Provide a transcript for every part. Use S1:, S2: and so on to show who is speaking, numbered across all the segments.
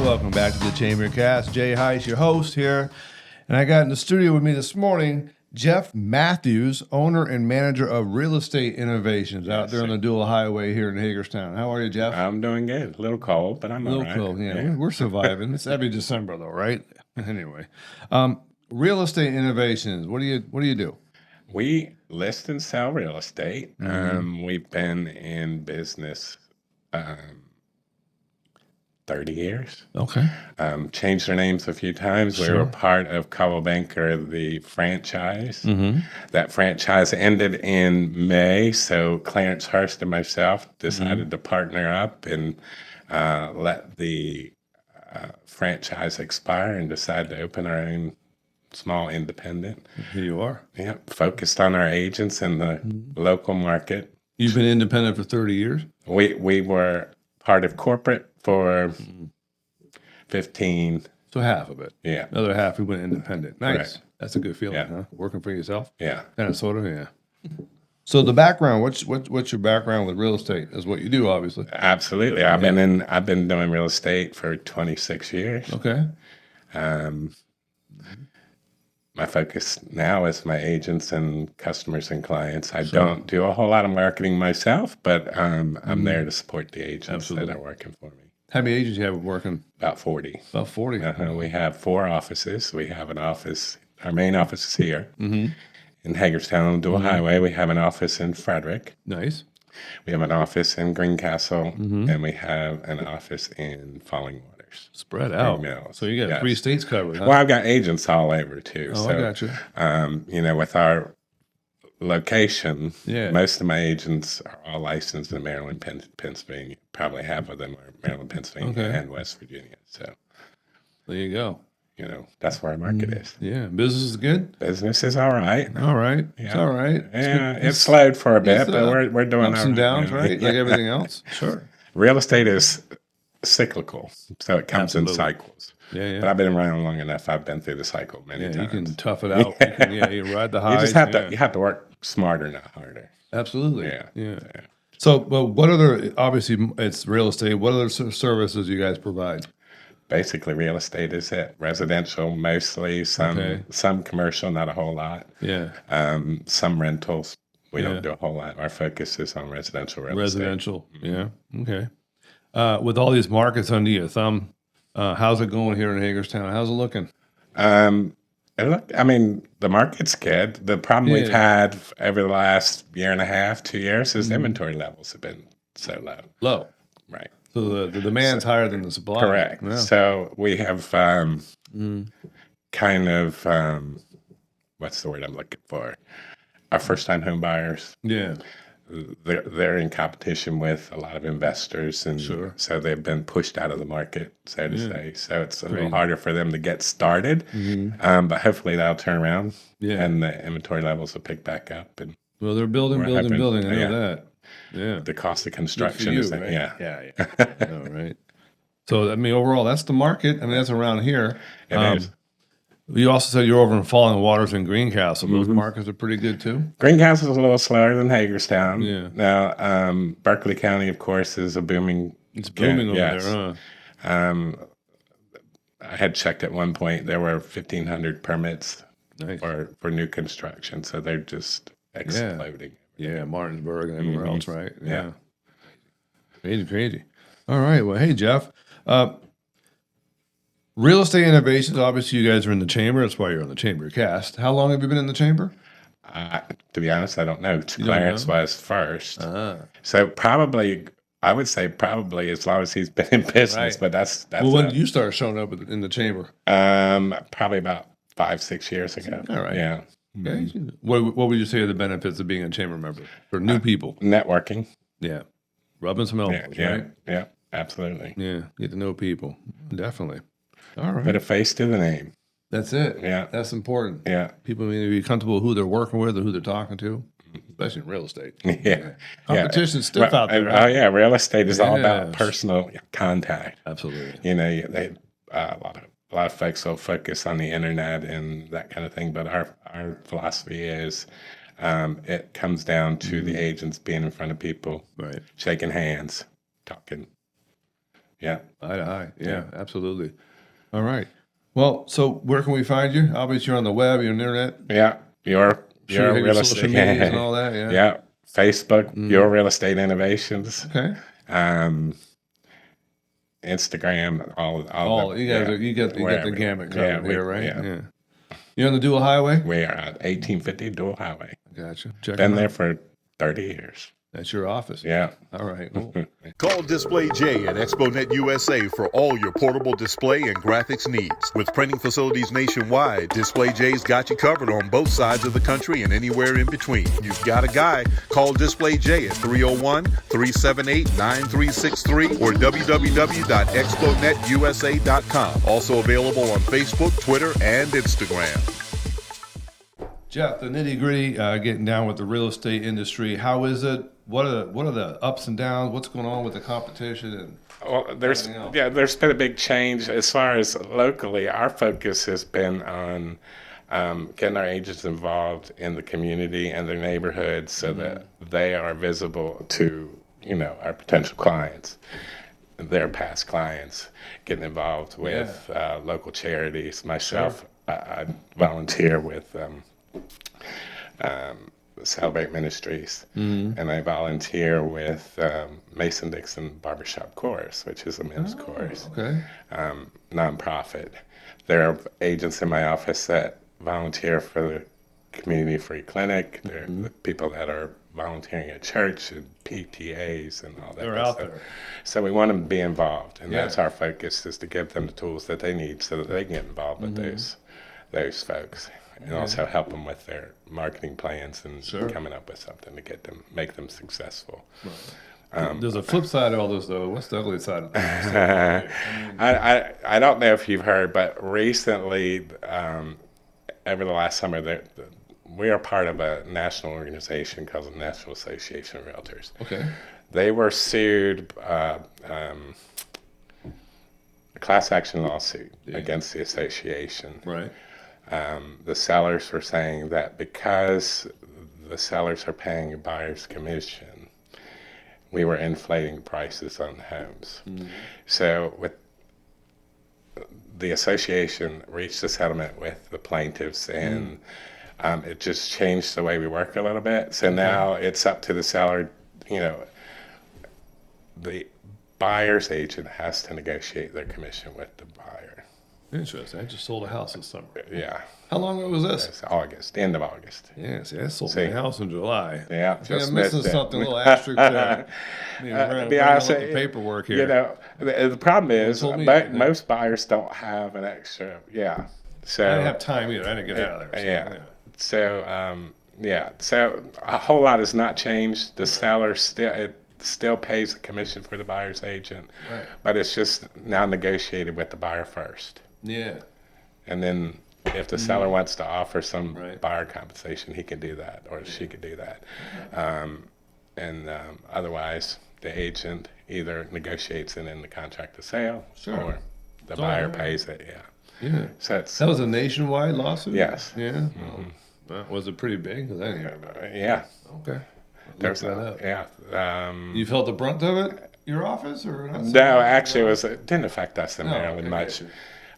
S1: welcome back to the Chamber Cast. Jay Heiss, your host here. And I got in the studio with me this morning, Jeff Matthews, owner and manager of Real Estate Innovations out there on the dual highway here in Hagerstown. How are you, Jeff?
S2: I'm doing good. A little cold, but I'm all right.
S1: A little cold, yeah. We're surviving. It's every December, though, right? Anyway, Real Estate Innovations. What do you do?
S2: We list and sell real estate. We've been in business 30 years.
S1: Okay.
S2: Changed our names a few times. We were part of Coldwell Banker, the franchise. That franchise ended in May, so Clarence Hurst and myself decided to partner up and let the franchise expire and decide to open our own small independent.
S1: Here you are.
S2: Yeah, focused on our agents in the local market.
S1: You've been independent for 30 years?
S2: We were part of corporate for 15.
S1: So half of it.
S2: Yeah.
S1: The other half, we went independent. Nice.
S2: Right.
S1: That's a good feeling,
S2: Yeah.
S1: huh? Working for yourself?
S2: Yeah.
S1: Kind of, sort of, yeah. So the background, what's your background with real estate? Is what you do, obviously.
S2: Absolutely. I've been doing real estate for 26 years.
S1: Okay.
S2: My focus now is my agents and customers and clients. I don't do a whole lot of marketing myself, but I'm there to support the agents that are working for me.
S1: How many agents you have working?
S2: About 40.
S1: About 40.
S2: We have 4 offices. We have an office, our main office is here in Hagerstown on the Dual Highway. We have an office in Frederick.
S1: Nice.
S2: We have an office in Greencastle, and we have an office in Falling Waters.
S1: Spread out.
S2: Mills.
S1: So you got 3 states covered, huh?
S2: Well, I've got agents all over too.
S1: Oh,
S2: so,
S1: I got you.
S2: With our location,
S1: Yeah.
S2: most of my agents are all licensed in Maryland, Pennsylvania. Probably half of them are Maryland, Pennsylvania, and West Virginia. So
S1: there you go.
S2: That's where our market is.
S1: Yeah. Business is good?
S2: Business is all right.
S1: All right. Yeah. It's all right.
S2: Yeah, it's slowed for a bit, but we're doing
S1: ups and downs, right? Like everything else. Sure.
S2: Real estate is cyclical, so it comes in cycles.
S1: Yeah.
S2: But I've been around long enough. I've been through the cycle many times.
S1: You can tough it out. You ride the highs.
S2: You have to work smarter, not harder.
S1: Absolutely. Yeah. So, well, what other? Obviously, it's real estate. What other services you guys provide?
S2: Basically, real estate is it. Residential, mostly. Some commercial, not a whole lot.
S1: Yeah.
S2: Some rentals. We don't do a whole lot. Our focus is on residential real estate.
S1: Residential. Yeah. Okay. With all these markets under your thumb, how's it going here in Hagerstown? How's it looking?
S2: The market's good. The problem we've had over the last year and a half, 2 years, is inventory levels have been so low.
S1: Low.
S2: Right.
S1: So the demand's higher than the supply.
S2: Correct.
S1: Yeah.
S2: So we have what's the word I'm looking for? Our first-time home buyers.
S1: Yeah.
S2: They're in competition with a lot of investors, and so they've been pushed out of the market, so to say. So it's a little harder for them to get started, but hopefully that'll turn around, and the inventory levels will pick back up. And
S1: well, they're building. I know that. Yeah,
S2: the cost of construction is
S1: right?
S2: Yeah.
S1: All right. So overall, that's the market. That's around here.
S2: It is.
S1: You also said you're over in Falling Waters and Greencastle. Those markets are pretty good too.
S2: Greencastle is a little slower than Hagerstown.
S1: Yeah.
S2: Now, Berkeley County, of course, is a booming.
S1: It's booming over there, huh?
S2: I had checked at one point. There were 1,500 permits
S1: Nice.
S2: for new construction, so they're just exploding.
S1: Yeah, Martinsburg and everywhere else, right?
S2: Yeah.
S1: Crazy. All right. Well, hey, Jeff. Real Estate Innovations, obviously you guys are in the chamber. That's why you're on the chamber cast. How long have you been in the chamber?
S2: To be honest, I don't know. Clarence was first. So probably, I would say probably as long as he's been in business, but that's
S1: well, when did you start showing up in the chamber?
S2: Probably about 5-6 years ago.
S1: All right.
S2: Yeah.
S1: Okay. What would you say are the benefits of being a chamber member for new people?
S2: Networking.
S1: Yeah. Rubbing some elbows, right?
S2: Yeah, absolutely.
S1: Yeah. Get to know people. Definitely. All right.
S2: Put a face to the name.
S1: That's it.
S2: Yeah.
S1: That's important.
S2: Yeah.
S1: People need to be comfortable with who they're working with or who they're talking to, especially in real estate.
S2: Yeah.
S1: Competition's stiff out there.
S2: Oh, yeah. Real estate is all about personal contact.
S1: Absolutely.
S2: A lot of folks will focus on the internet and that kind of thing, but our philosophy is it comes down to the agents being in front of people,
S1: right,
S2: shaking hands, talking, Yeah.
S1: Eye to eye. Yeah, absolutely. All right. Well, so where can we find you? Obviously, you're on the web, you're on the internet.
S2: Yeah. Your
S1: Sure, you have your
S2: real
S1: social
S2: estate.
S1: medias and all that. Yeah.
S2: Yeah. Facebook, Your Real Estate Innovations.
S1: Okay.
S2: Um, Instagram, all
S1: Oh,
S2: the
S1: you guys are you get
S2: wherever.
S1: the gamut
S2: Yeah,
S1: covered here, right?
S2: yeah.
S1: Yeah. You're on the dual highway.
S2: We are at 1850 Dual Highway.
S1: Gotcha. Check
S2: Been
S1: them
S2: there
S1: out.
S2: for 30 years.
S1: That's your office.
S2: Yeah.
S1: All right. Cool.
S3: Call Display J at ExpoNet USA for all your portable display and graphics needs. With printing facilities nationwide, Display J's got you covered on both sides of the country and anywhere in between. You've got a guy. Call Display J at 301-378-9363 or www.exponetusa.com. Also available on Facebook, Twitter, and Instagram.
S1: Jeff, the nitty gritty, getting down with the real estate industry. How is it? What are the ups and downs? What's going on with the competition? And
S2: Well, there's been a big change as far as locally. Our focus has been on getting our agents involved in the community and their neighborhoods so that they are visible to our potential clients, their past clients, getting involved with local charities. Myself, I volunteer with Celebrate Ministries, and I volunteer with Mason-Dixon Barbershop Chorus, which is a men's chorus, nonprofit. There are agents in my office that volunteer for the Community Free Clinic. There are the people that are volunteering at church and PTAs and all that.
S1: they're
S2: good
S1: out
S2: stuff.
S1: there.
S2: So we want them to be involved, and
S1: Yeah.
S2: that's our focus, is to give them the tools that they need so that they can get involved with those folks, and also help them with their marketing plans and coming up with something to make them successful.
S1: There's a flip side of all this, though. What's the ugly side of this?
S2: I don't know if you've heard, but recently, over the last summer, we are part of a national organization called the National Association of Realtors.
S1: Okay.
S2: They were sued, a class action lawsuit against the association.
S1: Right.
S2: The sellers were saying that because the sellers are paying a buyer's commission, we were inflating prices on homes. So with the association reached a settlement with the plaintiffs, and it just changed the way we work a little bit. So now it's up to the seller, the buyer's agent has to negotiate their commission with the buyer.
S1: Interesting. I just sold a house this summer.
S2: Yeah.
S1: How long ago was this?
S2: It's August, end of August.
S1: Yeah, see, I sold my house in July.
S2: Yeah,
S1: See,
S2: just
S1: I'm missing
S2: missed it.
S1: something, a little asterisk there.
S2: Be honest,
S1: the paperwork here.
S2: The problem is
S1: told me-
S2: most buyers don't have an extra. Yeah. So
S1: I didn't have time either. I didn't get out of there. So,
S2: So a whole lot has not changed. The seller still pays the commission for the buyer's agent, but it's just now negotiated with the buyer first.
S1: Yeah.
S2: And then if the seller wants to offer some
S1: Right.
S2: buyer compensation, he can do that, or she could do that. Otherwise, the agent either negotiates it in the contract of sale, or the buyer pays it. Yeah.
S1: Yeah.
S2: So it's
S1: That was a nationwide lawsuit?
S2: yes.
S1: Yeah. Well, was it pretty big? 'Cause I didn't hear about it.
S2: Yeah.
S1: Okay.
S2: There's
S1: that up.
S2: yeah.
S1: You felt the brunt of it, your office, or not?
S2: No, actually, it didn't affect us in
S1: Oh,
S2: Maryland
S1: okay,
S2: much.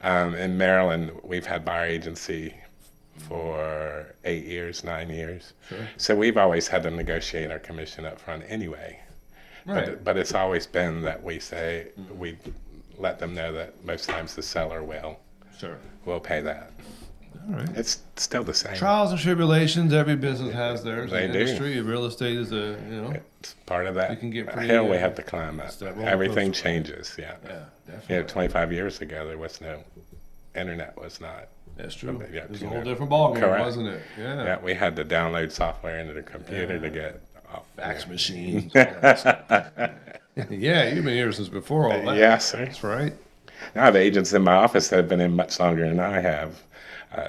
S1: gotcha.
S2: In Maryland, we've had buyer agency for 8 years, 9 years.
S1: Sure.
S2: So we've always had to negotiate our commission up front anyway.
S1: Right.
S2: But it's always been that we say, we let them know that most times the seller will pay that.
S1: All right.
S2: It's still the same.
S1: Trials and tribulations, every business has theirs.
S2: They
S1: The
S2: do.
S1: industry, real estate is
S2: It's part of that
S1: You can get pretty,
S2: hill we have to climb up.
S1: that roller
S2: Everything
S1: coaster.
S2: changes, yeah.
S1: definitely.
S2: 25 years ago, there was no, internet was not.
S1: That's true.
S2: Yeah,
S1: It was a
S2: you
S1: whole
S2: know.
S1: different ballgame,
S2: Correct.
S1: wasn't it? Yeah.
S2: Yeah, we had to download software into the computer to get
S1: Fax machines. all that stuff. Yeah, you've been here since before all that.
S2: Yes, sir.
S1: That's right.
S2: I have agents in my office that have been in much longer than I have.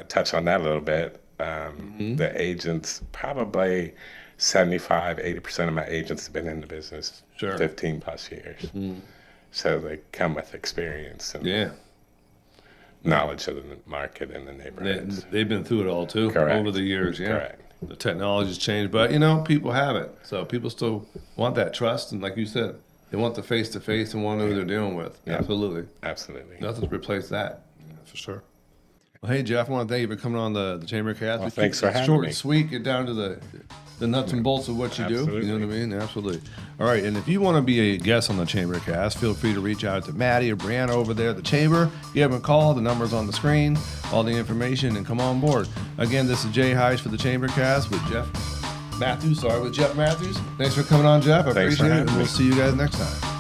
S2: Touch on that a little bit. The agents, probably 75-80% of my agents have been in the business 15 plus years. So they come with experience and
S1: Yeah.
S2: knowledge of the market and the neighborhoods.
S1: They've been through it all too
S2: Correct.
S1: over the years. Yeah.
S2: Correct.
S1: The technology's changed, but people have it. So people still want that trust, and like you said, They want the face-to-face and want to know who they're dealing with.
S2: Yeah.
S1: Absolutely.
S2: Absolutely.
S1: Nothing's replaced that. For sure. Well, hey, Jeff, I want to thank you for coming on the Chamber Cast.
S2: Well,
S1: We
S2: thanks
S1: keep
S2: for
S1: it
S2: having
S1: short
S2: me.
S1: and sweet. Get down to the nuts and bolts of what you do.
S2: Absolutely.
S1: You know what I mean? Absolutely. All right, and if you want to be a guest on the Chamber Cast, feel free to reach out to Maddie or Brianna over there at the Chamber. Give them a call. The number's on the screen. All the information, and come on board. Again, this is Jay Heiss for the Chamber Cast with Jeff Matthews. Thanks for coming on, Jeff. I
S2: Thanks for
S1: appreciate it.
S2: having
S1: And we'll
S2: me.
S1: see you guys next time.